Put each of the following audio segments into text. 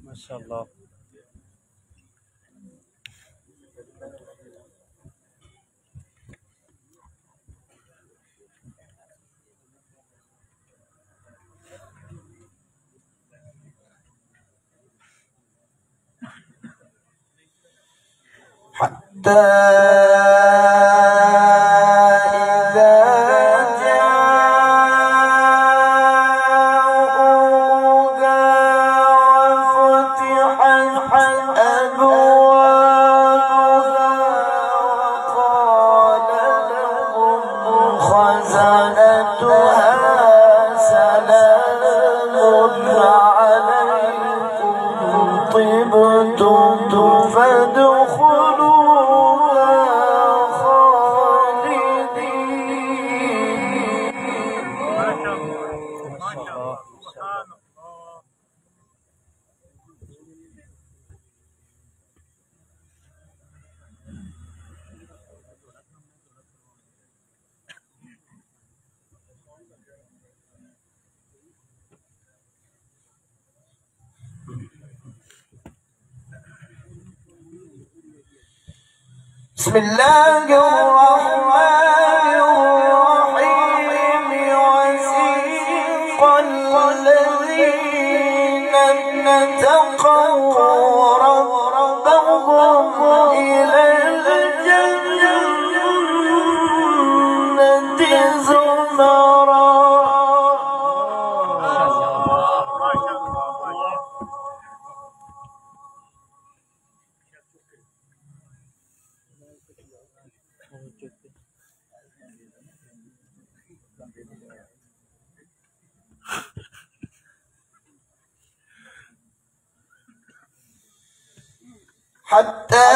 ما شاء الله. حتى بسم الله الرحمن الرحيم وسيق الذين اتقوا ربهم إلى الجنة زمرا. حتى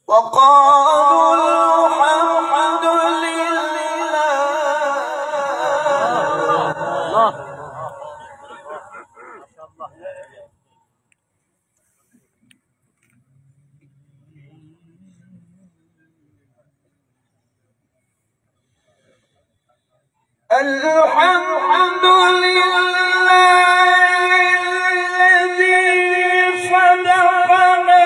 وقالوا الحمد لله الحمد لله الذي صدقنا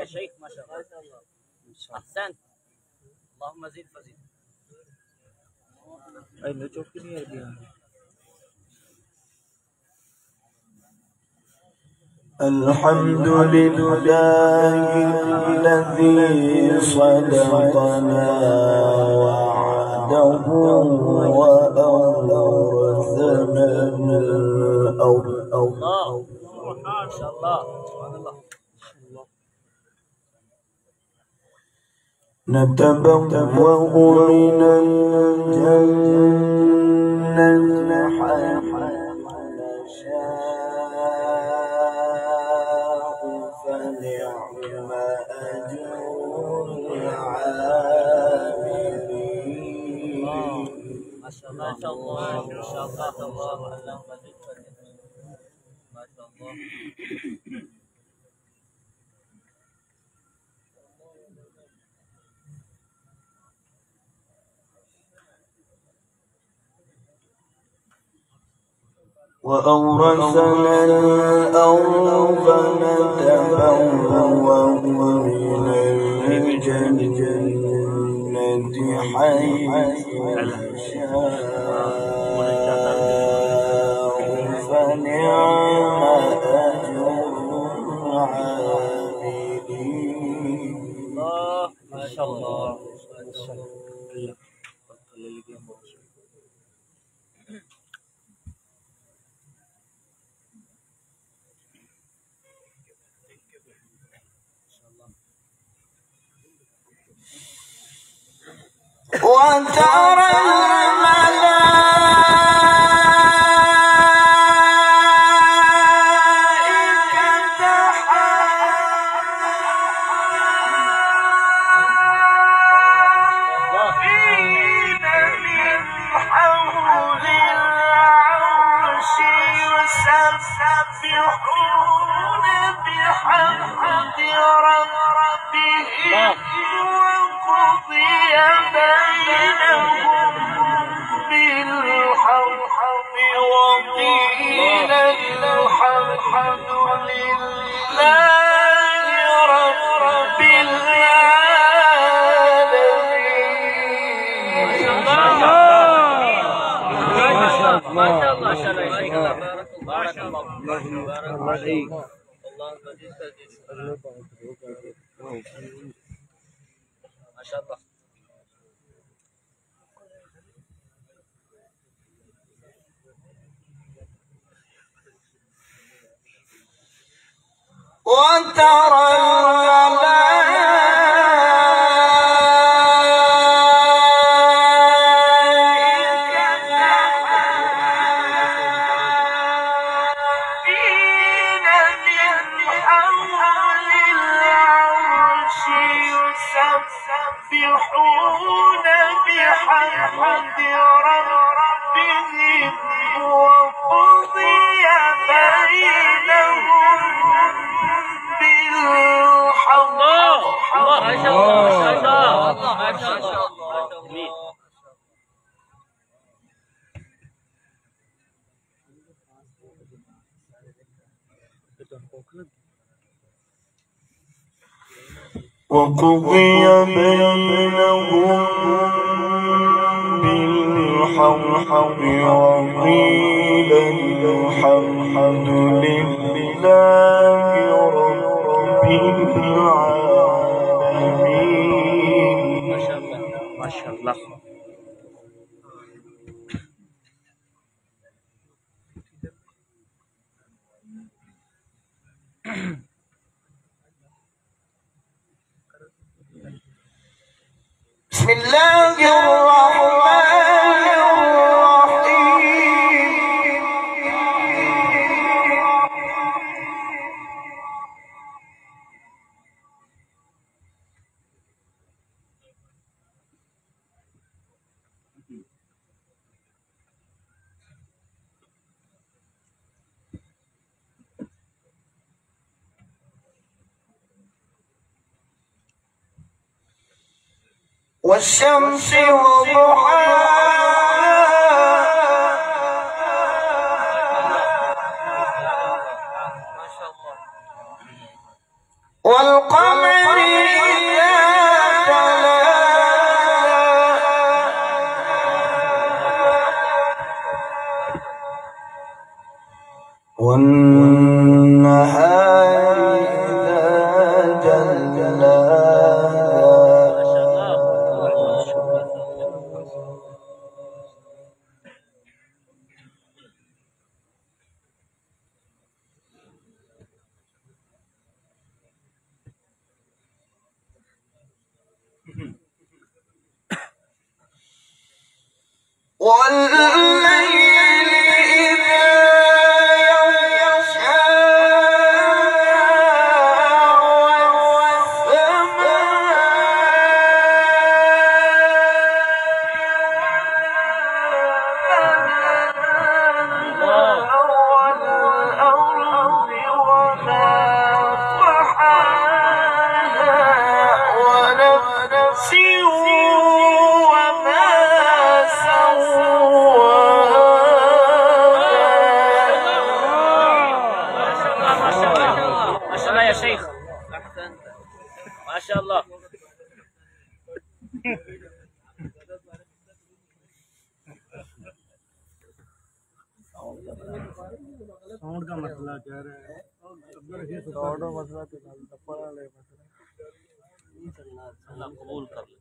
يا شيخ ما شاء الله. احسنت. اللهم زد فزد. اي लो चौक नहीं है दिया. الحمد لله الذي صدقنا وعده وأورثنا الأرض. ما شاء الله سبحان الله. نتبوأ من الجنة حيث نشاء فنعم أجر العاملين. ما شاء الله ما شاء الله ما شاء الله اللهم زد فزد. ما شاء الله. وأورثنا الأرض نتبوأ من الجنة حيث نشاء فنعم أجر العاملين. ما شاء الله. وترى الملائكة حافين من حول العرش يسبحون بحمد ربهم وقضي بينهم بالحق وقيل الحمد لله رب العالمين. ما شاء الله ما شاء الله بارك الله بارك الله فيك. اللهم زد فزد. ما شاء الله. وترى يسبحون بحمد ربهم وقضي بينهم بالحق. ما شاء الله ما شاء الله ما شاء الله. وقضي بينهم بالحق وقيل الحمد لله رب العالمين. ما شاء الله ما شاء الله. بسم الله الرحمن الرحيم. والشمس وضحاها والقمر إذا تلاها والنهار إذا جلاها شاء الله. साउंड का मसला कह रहे हैं साउंड का मसला तो अल्लाह कबूल कर ले.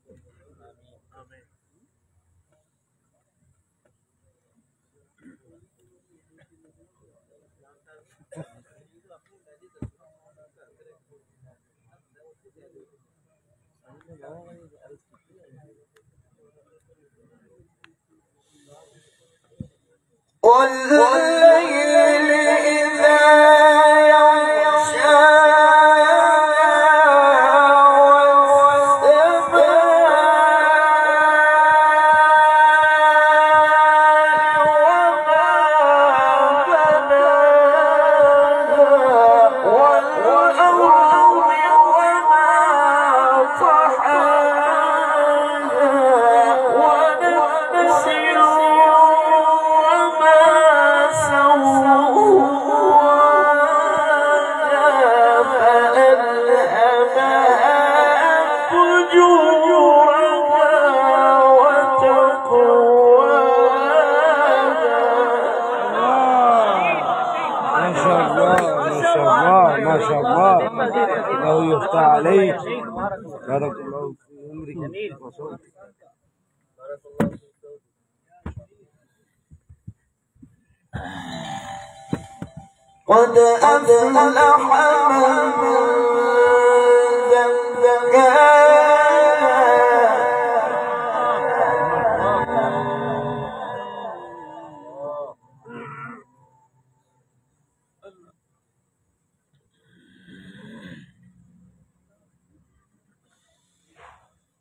والليل إذا يغشى ما شاء الله الله يفتح عليك بارك الله في عمرك وصوتك. قد أفلح من زكاها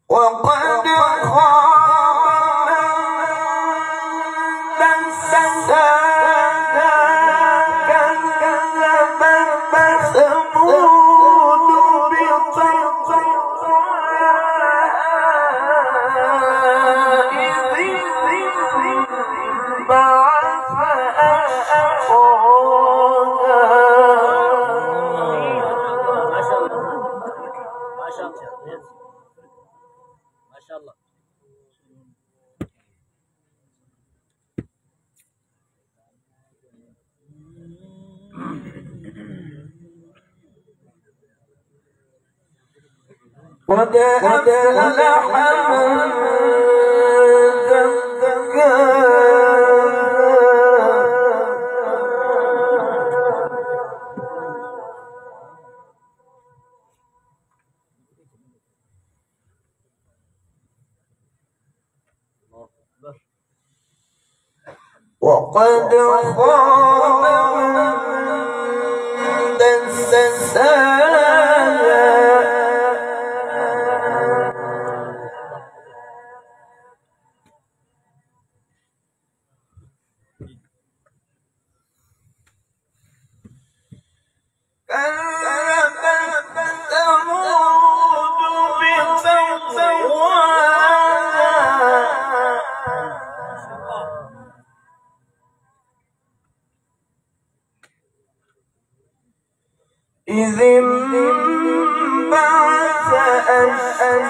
وقد خاب من دساها كذبت ثمود بطغواها إذ انبعث أشقاها. ما شاء الله. قد أفلح من زكاها وقد خاب من دساها كذبت ثمود بطغواها إذ انبعث أشقاها.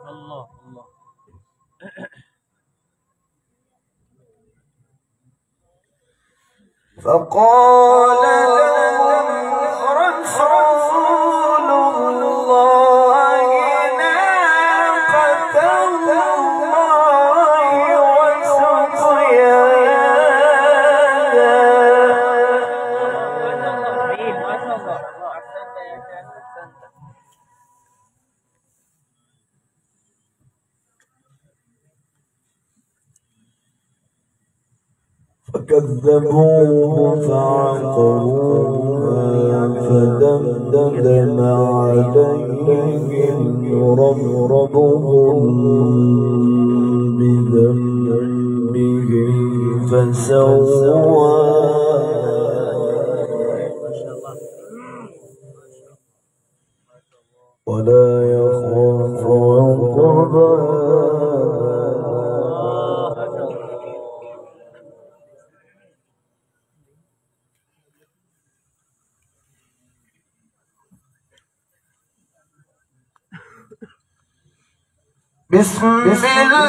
الله الله. فقال لهم رسول الله ناقة الله وسقياها. ما شاء الله. أحسنت يا شيخ أحسنت. فكذبوه فعقروها فدمدم عليهم ربهم بذنبهم فسواها ولا يخاف عقباها. بسم الله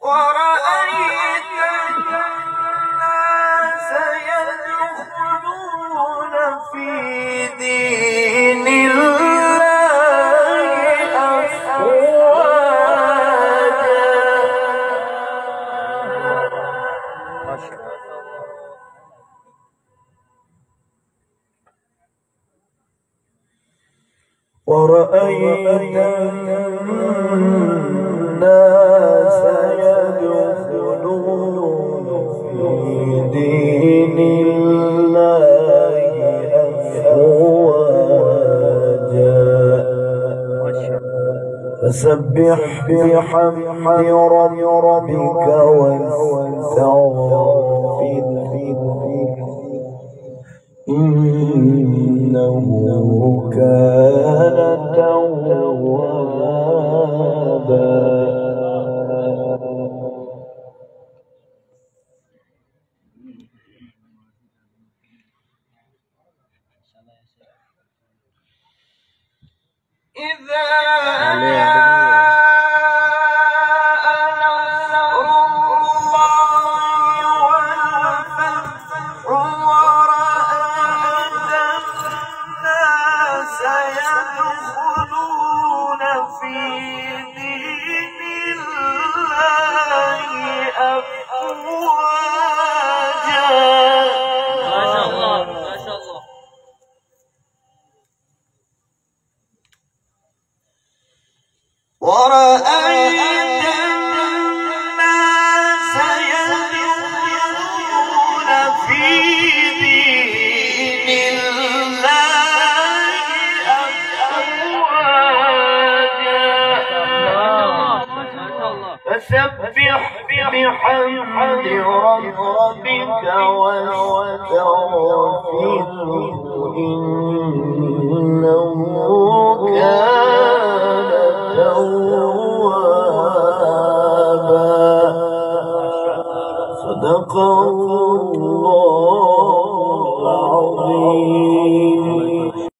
ورأيت الناس يدخلون في دين الله أفواجا ورأيت الناس يدخلون في دين الله أفواجا فسبح بحمد ربك واستغفره إنه كان توابا إذا يدخلون في دين الله أفواجا ما شاء الله ما شاء الله. ورأيت الناس يدخلون في دين الله فسبح بحمد ربك واستغفره